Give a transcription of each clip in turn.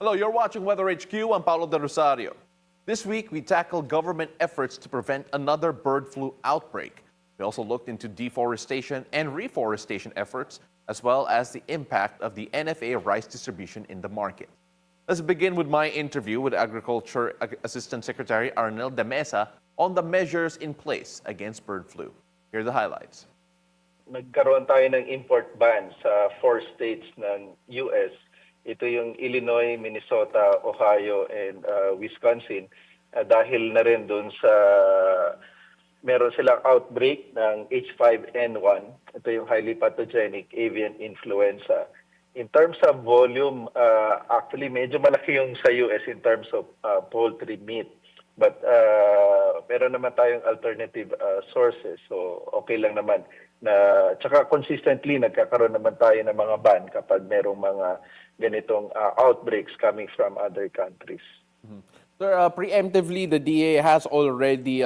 Hello, you're watching Weather HQ. I'm Paolo del Rosario. This week, we tackled government efforts to prevent another bird flu outbreak. We also looked into deforestation and reforestation efforts, as well as the impact of the NFA rice distribution in the market. Let's begin with my interview with Agriculture Assistant Secretary Arnel de Mesa on the measures in place against bird flu. Here are the highlights. Nagkaroon tayo ng import ban sa 4 states ng US. Ito yung Illinois, Minnesota, Ohio, and Wisconsin. Dahil na rin doon sa meron silang outbreak ng H5N1. Ito yung highly pathogenic avian influenza. In terms of volume, actually medyo malaki yung sa US in terms of poultry meat. But meron naman tayong alternative sources. So okay lang naman. Tsaka consistently nagkakaroon naman tayo ng mga ban kapag merong mga ganitong outbreaks coming from other countries. Sir, preemptively, the DA has already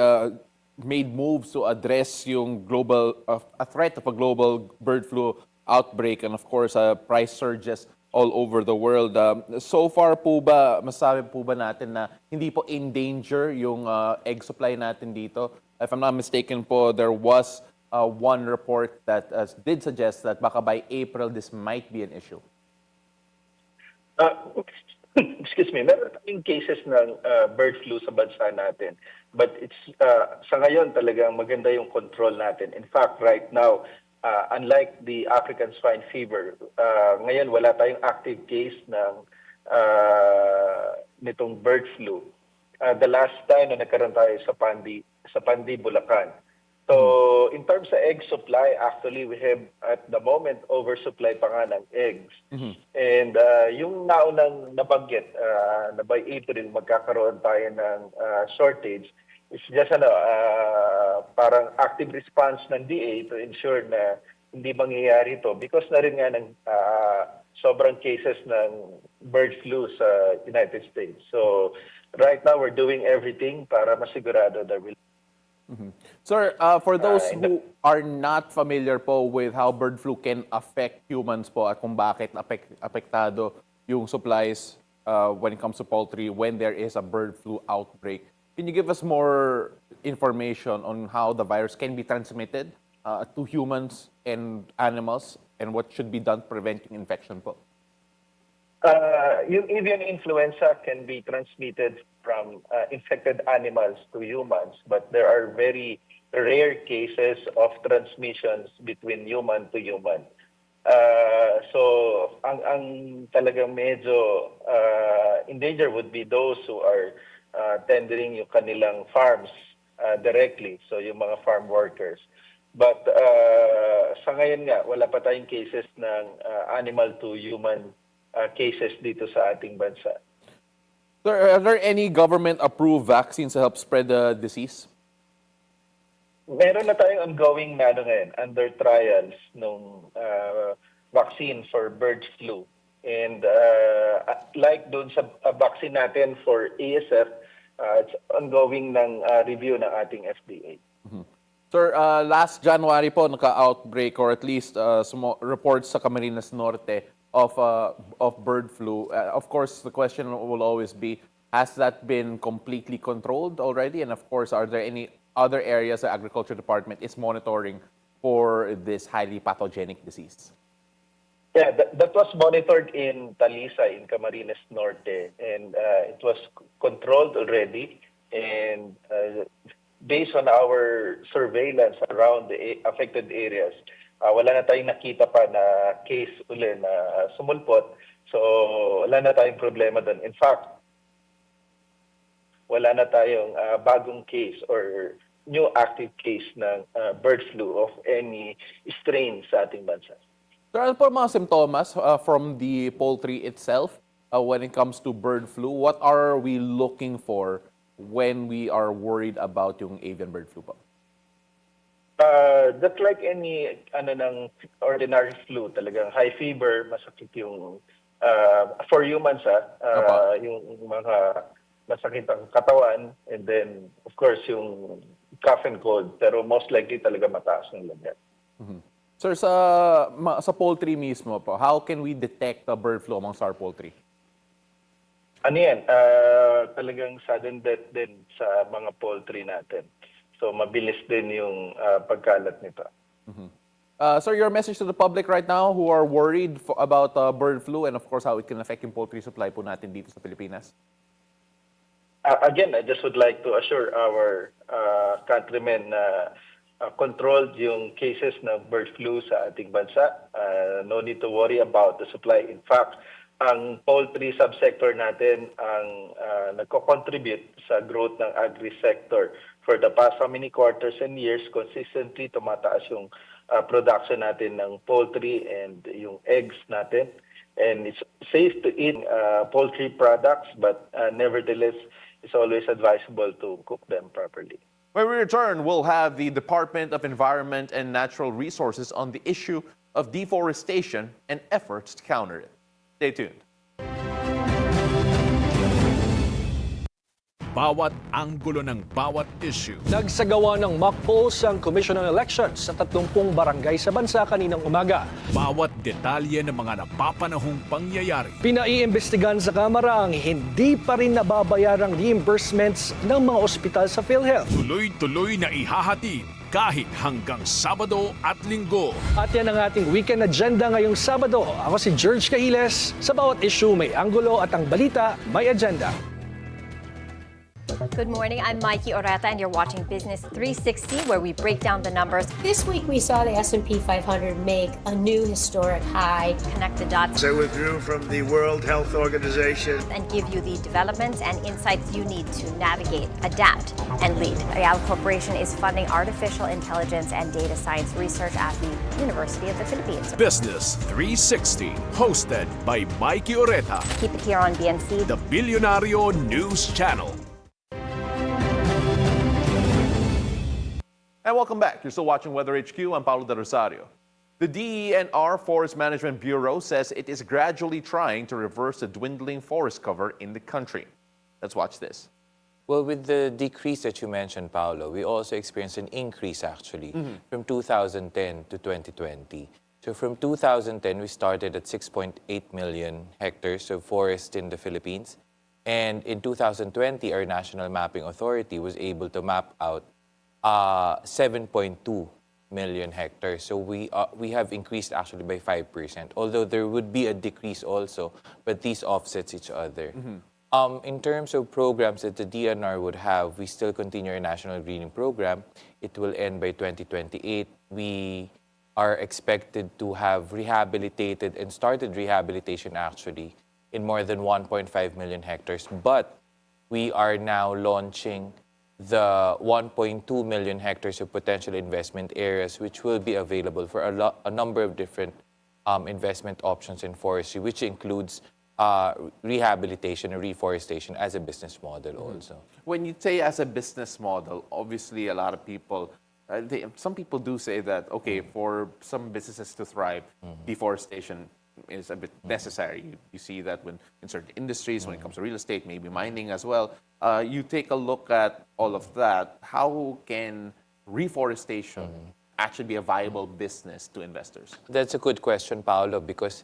made moves to address yung global a threat of a global bird flu outbreak and of course price surges all over the world. So far po ba, masasabi po ba natin na hindi po in danger yung egg supply natin dito? If I'm not mistaken po, there was one report that did suggest that baka by April this might be an issue. Excuse me, meron tayong cases ng bird flu sa bansa natin. But it's sa ngayon talagang maganda yung control natin. In fact, right now, unlike the African swine fever, ngayon wala tayong active case ng nitong bird flu. The last time na nagkaroon tayo sa Pandi, Bulacan. So, in terms of egg supply, actually, we have, at the moment, oversupply pa nga ng eggs. And yung naunang nabanggit, na by April, magkakaroon tayo ng shortage, it's just parang active response ng DA to ensure na hindi mangyayari ito because na rin nga ng sobrang cases ng bird flu sa United States. So, right now, we're doing everything para masigurado that we'll Sir, for those who are not familiar po with how bird flu can affect humans po at kung bakit apektado yung supplies when it comes to poultry when there is a bird flu outbreak, can you give us more information on how the virus can be transmitted to humans and animals and what should be done preventing infection po? Yung avian influenza can be transmitted from infected animals to humans, but there are very rare cases of transmissions between human to human. So, ang talagang medyo in danger would be those who are tendering yung kanilang farms directly, so yung mga farm workers. But sa ngayon nga, wala pa tayong cases ng animal to human cases dito sa ating bansa. Sir, are there any government-approved vaccines to help spread the disease? Meron na tayong ongoing na ngayon, under trials nung vaccine for bird flu. And like doon sa vaccine natin for ASF, it's ongoing ng review ng ating FDA. Sir, last January po naka-outbreak or at least reports sa Camarines Norte of bird flu. Of course, the question will always be, has that been completely controlled already? And of course, are there any other areas the Agriculture Department is monitoring for this highly pathogenic disease? Yeah, that was monitored in Talisay, in Camarines Norte, and it was controlled already. And based on our surveillance around the affected areas, wala na tayong nakita pa na case uli na sumulpot. So, wala na tayong problema doon. In fact, wala na tayong bagong case or new active case ng bird flu of any strain sa ating bansa. Sir, ano po mga simptomas from the poultry itself when it comes to bird flu? What are we looking for when we are worried about yung avian bird flu po? Just like any ng ordinary flu, talagang high fever, masakit yung for humans yung mga masakit ang katawan, and then of course yung cough and cold, pero most likely talaga mataas ng lagnat. Sir, sa poultry mismo po, how can we detect the bird flu amongst our poultry? Ano yan, talagang sudden death din sa mga poultry natin. So mabilis din yung pagkalat nito. Sir, your message to the public right now who are worried about bird flu and of course how it can affect yung poultry supply po natin dito sa Pilipinas? Again, I just would like to assure our countrymen na controlled yung cases ng bird flu sa ating bansa. No need to worry about the supply. In fact, ang poultry subsector natin ang nagko-contribute sa growth ng agri-sector. For the past how many quarters and years, consistently tumataas yung production natin ng poultry and yung eggs natin. And it's safe to eat poultry products, but nevertheless, it's always advisable to cook them properly. When we return, we'll have the Department of Environment and Natural Resources on the issue of deforestation and efforts to counter it. Stay tuned. Bawat anggulo ng bawat issue. Nagsagawa ng mock polls ang Commission on Elections sa 30 barangay sa bansa kaninang umaga. Bawat detalye ng mga napapanahong pangyayari. Pinaiimbestigahan sa Kamara ang hindi pa rin nababayarang reimbursements ng mga ospital sa PhilHealth. Tuloy-tuloy na ihahatid kahit hanggang Sabado at Linggo. At yan ang ating weekend agenda ngayong Sabado. Ako si George Cahiles. Sa bawat issue may anggulo at ang balita may agenda. Good morning, I'm Mikey Oreta and you're watching Business 360 where we break down the numbers, This week we saw the S&P 500 make a new historic high. connect the dots, I withdrew from the World Health Organization. and give you the developments and insights you need to navigate, adapt, and lead. Real Corporation is funding artificial intelligence and data science research at the University of the Philippines. Business 360, hosted by Mikey Oreta, Keep it here on BNC. the Bilyonaryo News Channel. And welcome back. You're still watching Weather HQ. I'm Paolo del Rosario. The DENR Forest Management Bureau says it is gradually trying to reverse the dwindling forest cover in the country. Let's watch this. Well, with the decrease that you mentioned, Paolo, we also experienced an increase actually from 2010 to 2020. So from 2010, we started at 6.8 million hectares of forest in the Philippines. And in 2020, our National Mapping Authority was able to map out 7.2 million hectares. So we have increased actually by 5%, although there would be a decrease also, but these offsets each other. In terms of programs that the DNR would have, we still continue our National Greening Program. It will end by 2028. We are expected to have rehabilitated and started rehabilitation actually in more than 1.5 million hectares. But we are now launching the 1.2 million hectares of potential investment areas, which will be available for a number of different investment options in forestry, which includes rehabilitation and reforestation as a business model also. When you say as a business model, obviously a lot of people, some people do say that, okay, for some businesses to thrive, deforestation is a bit necessary. You see that when in certain industries, when it comes to real estate, maybe mining as well. You take a look at all of that. How can reforestation actually be a viable business to investors? That's a good question, Paolo, because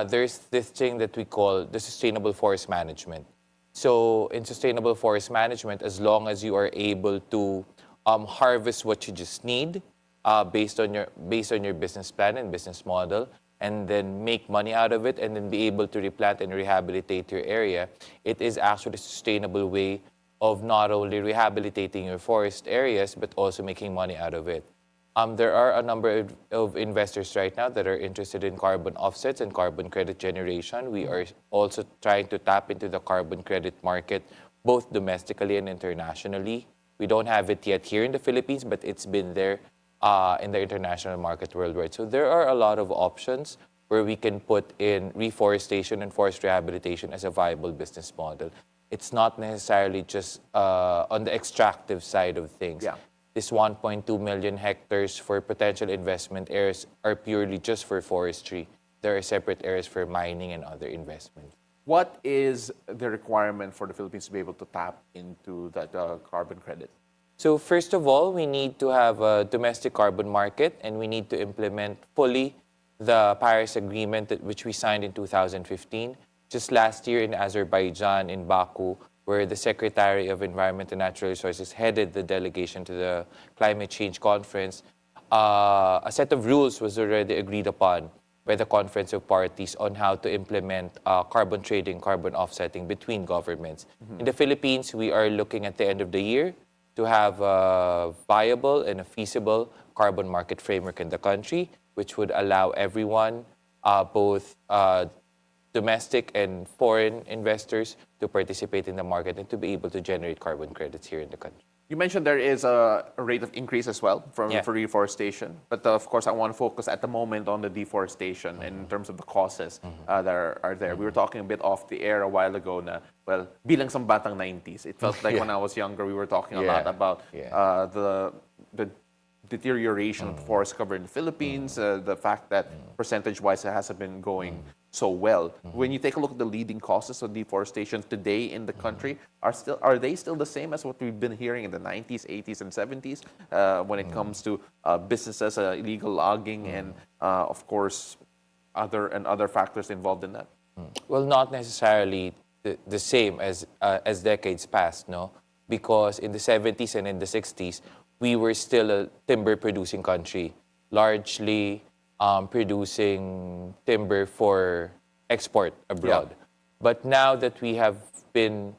there's this thing that we call the sustainable forest management. So in sustainable forest management, as long as you are able to harvest what you just need based on your business plan and business model, and then make money out of it, and then be able to replant and rehabilitate your area, it is actually a sustainable way of not only rehabilitating your forest areas, but also making money out of it. There are a number of investors right now that are interested in carbon offsets and carbon credit generation. We are also trying to tap into the carbon credit market, both domestically and internationally. We don't have it yet here in the Philippines, but it's been there in the international market worldwide. So there are a lot of options where we can put in reforestation and forest rehabilitation as a viable business model. It's not necessarily just on the extractive side of things. Yeah. This 1.2 million hectares for potential investment areas are purely just for forestry. There are separate areas for mining and other investments. What is the requirement for the Philippines to be able to tap into that carbon credit? So first of all, we need to have a domestic carbon market, and we need to implement fully the Paris Agreement which we signed in 2015. just last year in Azerbaijan, in Baku, where the Secretary of Environment and Natural Resources headed the delegation to the Climate Change Conference, a set of rules was already agreed upon by the Conference of Parties on how to implement carbon trading, carbon offsetting between governments. In the Philippines, we are looking at the end of the year to have a viable and a feasible carbon market framework in the country, which would allow everyone, both domestic and foreign investors, to participate in the market and to be able to generate carbon credits here in the country. You mentioned there is a rate of increase as well for reforestation, but of course I want to focus at the moment on the deforestation in terms of the causes that are there. We were talking a bit off the air a while ago na, well, bilang sa batang 90s, it felt like when I was younger we were talking a lot about the deterioration of forest cover in the Philippines, the fact that percentage-wise it hasn't been going so well. When you take a look at the leading causes of deforestation today in the country, are they still the same as what we've been hearing in the 90s, 80s, and 70s when it comes to businesses, illegal logging, and of course other factors involved in that? Well, not necessarily the same as decades past, no, because in the 70s and in the 60s we were still a timber-producing country, largely producing timber for export abroad. Yeah. But now that we have been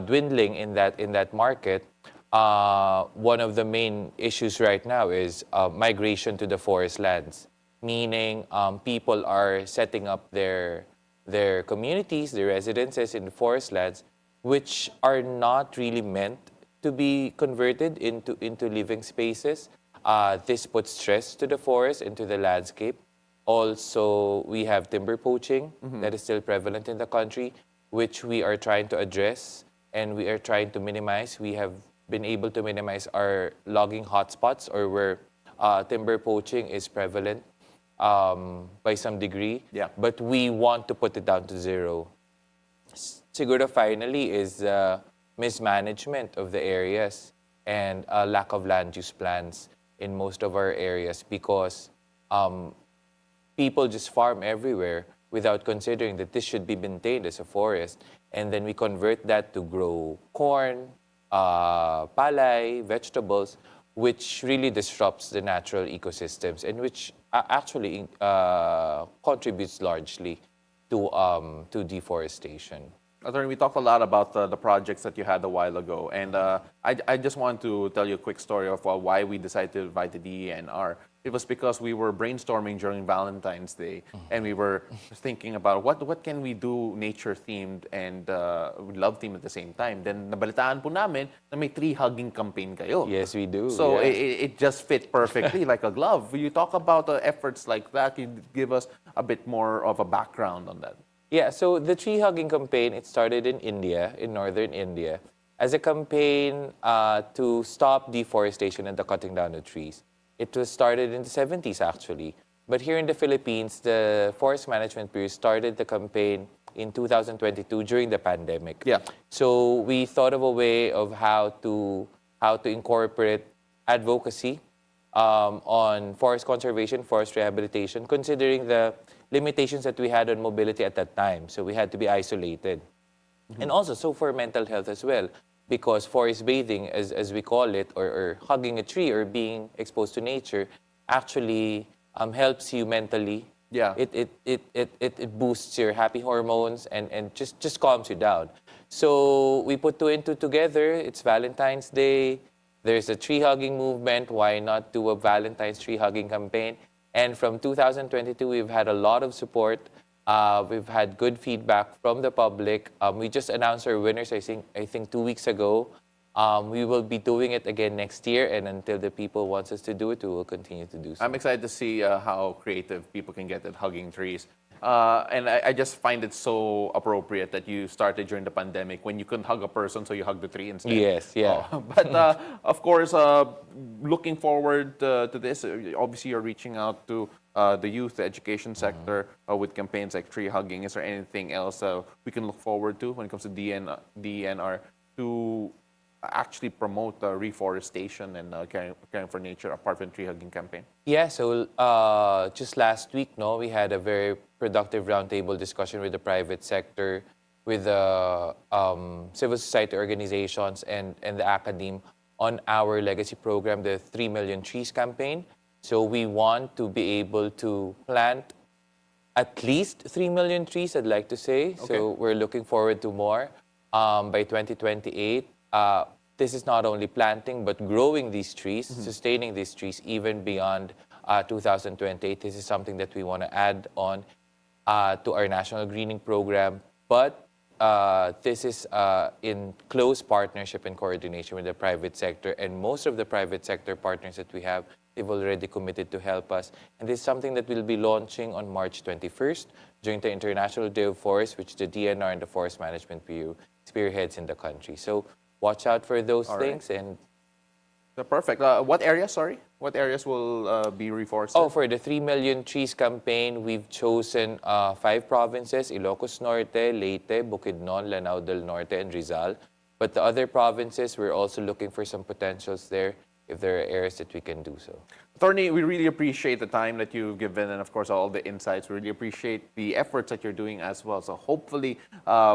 dwindling in that market, one of the main issues right now is migration to the forest lands, meaning people are setting up their communities, their residences in the forest lands, which are not really meant to be converted into living spaces. This puts stress to the forest and to the landscape. Also, we have timber poaching that is still prevalent in the country, which we are trying to address and we are trying to minimize. We have been able to minimize our logging hotspots, or where timber poaching is prevalent by some degree. Yeah. But we want to put it down to zero. Siguro finally is mismanagement of the areas and lack of land use plans in most of our areas, because people just farm everywhere without considering that this should be maintained as a forest. And then we convert that to grow corn, palay, vegetables, which really disrupts the natural ecosystems and which actually contributes largely to deforestation. Attorney, we talked a lot about the projects that you had a while ago, and I just want to tell you a quick story of why we decided to invite the DENR. It was because we were brainstorming during Valentine's Day, and we were thinking about what can we do nature-themed and love-themed at the same time. Then nabalitaan po namin na may tree-hugging campaign kayo. Yes, we do. So yeah. it just fit perfectly like a glove. You talk about efforts like that. Can you give us a bit more of a background on that? Yeah, so the tree hugging campaign, it started in India, in northern India, as a campaign to stop deforestation and the cutting down of trees. It was started in the 70s, actually. But here in the Philippines, the Forest Management Bureau started the campaign in 2022 during the pandemic. Yeah. So we thought of a way of how to incorporate advocacy on forest conservation, forest rehabilitation, considering the limitations that we had on mobility at that time. So we had to be isolated. And also, so for mental health as well, because forest bathing, as we call it, or hugging a tree or being exposed to nature, actually helps you mentally. Yeah. It boosts your happy hormones and just calms you down. So we put two and two together. It's Valentine's Day. There's a tree hugging movement. Why not do a Valentine's tree hugging campaign? And from 2022, we've had a lot of support. We've had good feedback from the public. We just announced our winners, I think 2 weeks ago. We will be doing it again next year, and until the people want us to do it, we will continue to do so. I'm excited to see how creative people can get at hugging trees. And I just find it so appropriate that you started during the pandemic when you couldn't hug a person, so you hug the tree instead. Yes, yeah. But of course, looking forward to this, obviously you're reaching out to the youth, the education sector with campaigns like tree hugging. Is there anything else we can look forward to when it comes to DNR to actually promote reforestation and caring for nature apart from tree hugging campaign? Yeah, so just last week, we had a very productive roundtable discussion with the private sector, with the civil society organizations and the academe on our legacy program, the 3 Million Trees campaign. So we want to be able to plant at least 3 million trees, I'd like to say. Okay. So we're looking forward to more by 2028. This is not only planting, but growing these trees, sustaining these trees even beyond 2028. This is something that we want to add on to our national greening program. But this is in close partnership and coordination with the private sector. And most of the private sector partners that we have, they've already committed to help us. And this is something that we'll be launching on March 21st during the International Day of Forests, which the DNR and the Forest Management Bureau spearheads in the country. So watch out for those things. And Perfect. What areas, sorry? What areas will be reforested? oh, for the 3 Million Trees campaign, we've chosen 5 provinces: Ilocos Norte, Leyte, Bukidnon, Lanao del Norte, and Rizal. But the other provinces, we're also looking for some potentials there if there are areas that we can do so. Attorney, we really appreciate the time that you've given and, of course, all the insights. We really appreciate the efforts that you're doing as well. So hopefully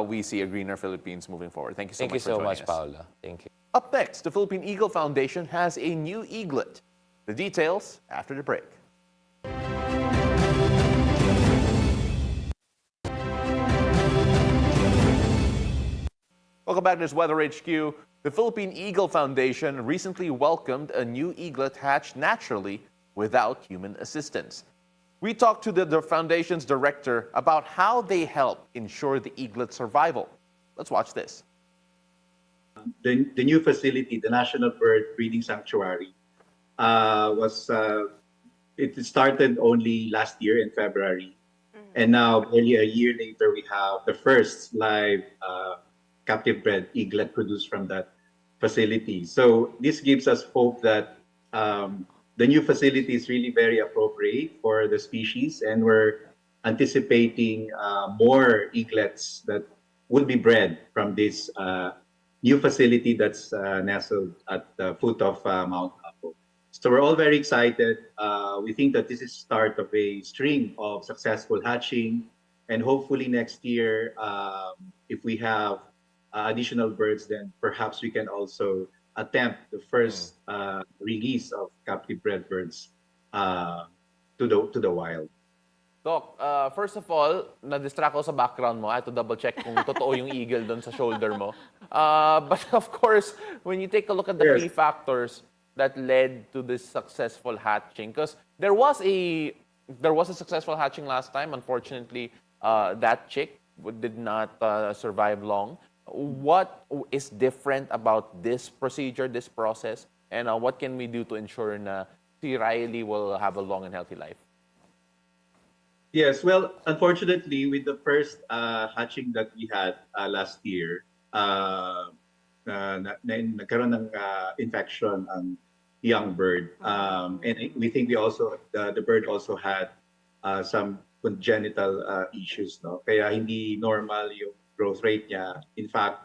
we see a greener Philippines moving forward. Thank you so Thank much you so for much, joining us. Paula. Thank you. Up next, the Philippine Eagle Foundation has a new eaglet. The details after the break. Welcome back to this Weather HQ. The Philippine Eagle Foundation recently welcomed a new eaglet hatched naturally without human assistance. We talked to the foundation's director about how they help ensure the eaglet's survival. Let's watch this. The new facility, the National Bird Breeding Sanctuary, it started only last year in February. And now, barely a year later, we have the first live captive bred eaglet produced from that facility. So this gives us hope that the new facility is really very appropriate for the species, and we're anticipating more eaglets that will be bred from this new facility that's nestled at the foot of Mount Apo. So we're all very excited. We think that this is the start of a string of successful hatching, and hopefully next year, if we have additional birds, then perhaps we can also attempt the first release of captive bred birds to the wild. Doc, first of all, na-distract ako sa background mo. I had to double check kung totoo yung eagle doon sa shoulder mo. But of course, when you take a look at the key factors that led to this successful hatching, because there was a successful hatching last time. Unfortunately, that chick did not survive long. What is different about this procedure, this process, and what can we do to ensure na si Riley will have a long and healthy life? Yes, well, unfortunately, with the first hatching that we had last year, nagkaroon ng infection ang young bird. And we think the bird also had some congenital issues. No? Kaya hindi normal yung growth rate niya. In fact,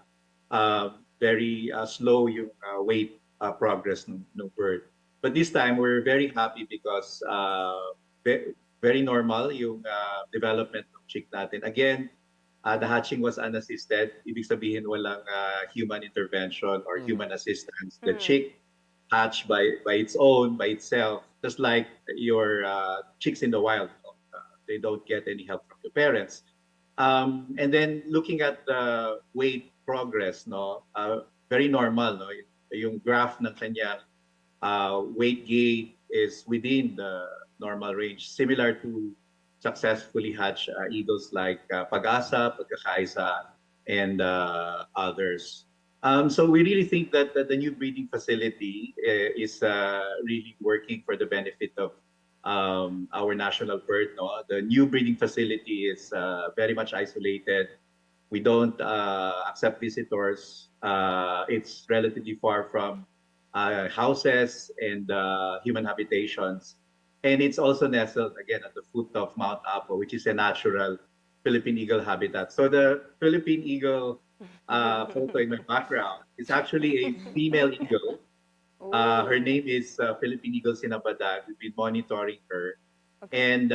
very slow yung weight progress ng bird. But this time, we're very happy because very normal yung development ng chick natin. Again, the hatching was unassisted. Ibig sabihin walang human intervention or human assistance. The chick hatched by itself, just like your chicks in the wild. They don't get any help from the parents. And then looking at the weight progress, very normal. No? Yung graph ng kanyang weight gain is within the normal range, similar to successfully hatched eagles like Pag-asa, Pagkakaisa, and others. So we really think that the new breeding facility is really working for the benefit of our national bird. No? The new breeding facility is very much isolated. We don't accept visitors. It's relatively far from houses and human habitations. And it's also nestled, again, at the foot of Mount Apo, which is a natural Philippine eagle habitat. So the Philippine eagle photo in my background is actually a female eagle. Her name is Philippine Eagle Sinabadag. We've been monitoring her. Okay. And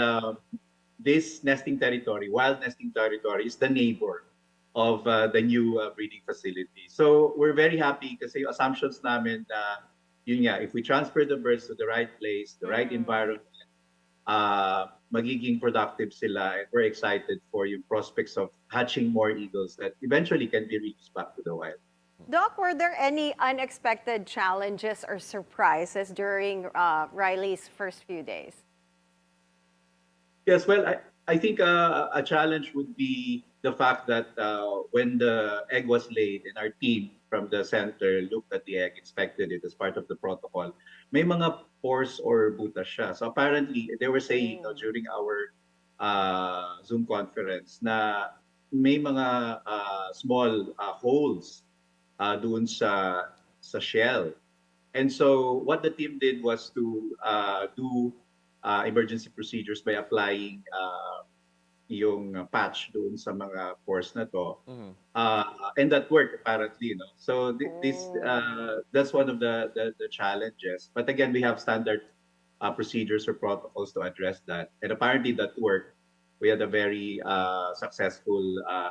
this nesting territory, wild nesting territory, is the neighbor of the new breeding facility. So we're very happy kasi yung assumptions namin na yun nga, if we transfer the birds to the right place, the right environment, magiging productive sila, and we're excited for yung prospects of hatching more eagles that eventually can be released back to the wild. Doc, were there any unexpected challenges or surprises during Riley's first few days? Yes, well, I think a challenge would be the fact that when the egg was laid and our team from the center looked at the egg, inspected it as part of the protocol, may mga pores or butas siya. So apparently, they were saying during our Zoom conference na may mga small holes doon sa shell. And so what the team did was to do emergency procedures by applying yung patch doon sa mga pores na to. And that worked apparently, no? So that's one of the challenges. But again, we have standard procedures or protocols to address that. And apparently that worked. We had a very successful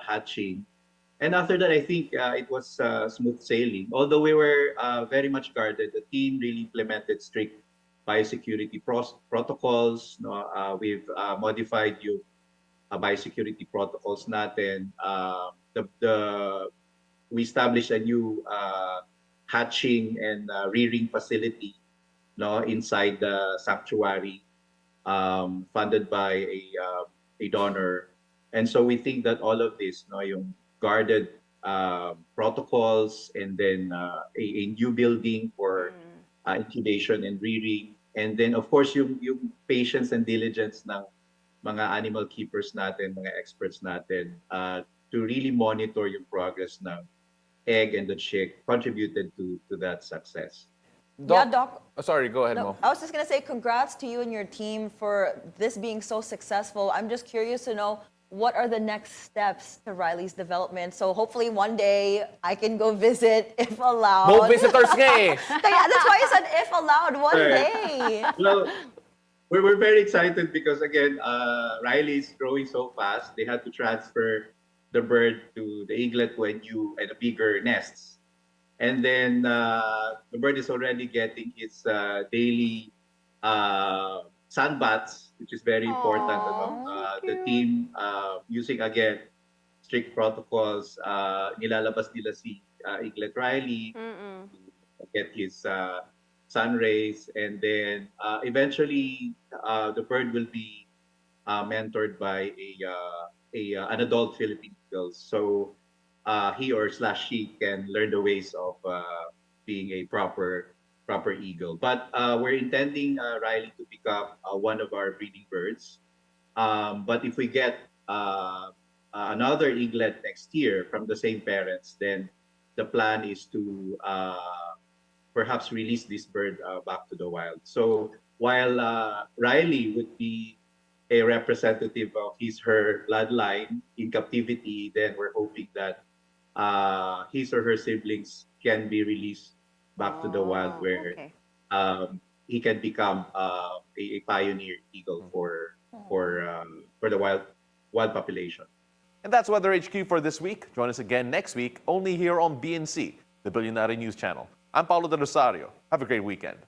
hatching. And after that, I think it was smooth sailing. Although we were very much guarded, the team really implemented strict biosecurity protocols. No? We've modified yung biosecurity protocols natin. We established a new hatching and rearing facility, no, inside the sanctuary, funded by a donor. And so we think that all of this, no, yung guarded protocols, and then a new building for incubation and rearing, and then of course yung patience and diligence ng mga animal keepers natin, mga experts natin, to really monitor yung progress ng egg and the chick contributed to that success. Yeah, Doc. Sorry, go ahead, Mo. I was just going to say congrats to you and your team for this being so successful. I'm just curious to know, what are the next steps to Riley's development? So hopefully one day I can go visit if allowed. Mo visitors nga eh. Kaya that's why I said if allowed one day. Well, we're very excited because again, Riley is growing so fast. They had to transfer the bird to the eaglet when and a bigger nests. And then the bird is already getting its daily sun baths, which is very important. The team using again strict protocols, nilalabas nila si eaglet Riley to get his sun rays, and then eventually the bird will be mentored by an adult Philippine eagle. So he or she can learn the ways of being a proper eagle. But we're intending Riley to become one of our breeding birds. But if we get another eaglet next year from the same parents, then the plan is to perhaps release this bird back to the wild. So while Riley would be a representative of her bloodline in captivity, then we're hoping that his or her siblings can be released back to the wild, where he can become a pioneer eagle for the wild population. And that's Weather HQ for this week. Join us again next week, only here on BNC, the Bilyonaryo News Channel. I'm Paolo del Rosario. Have a great weekend.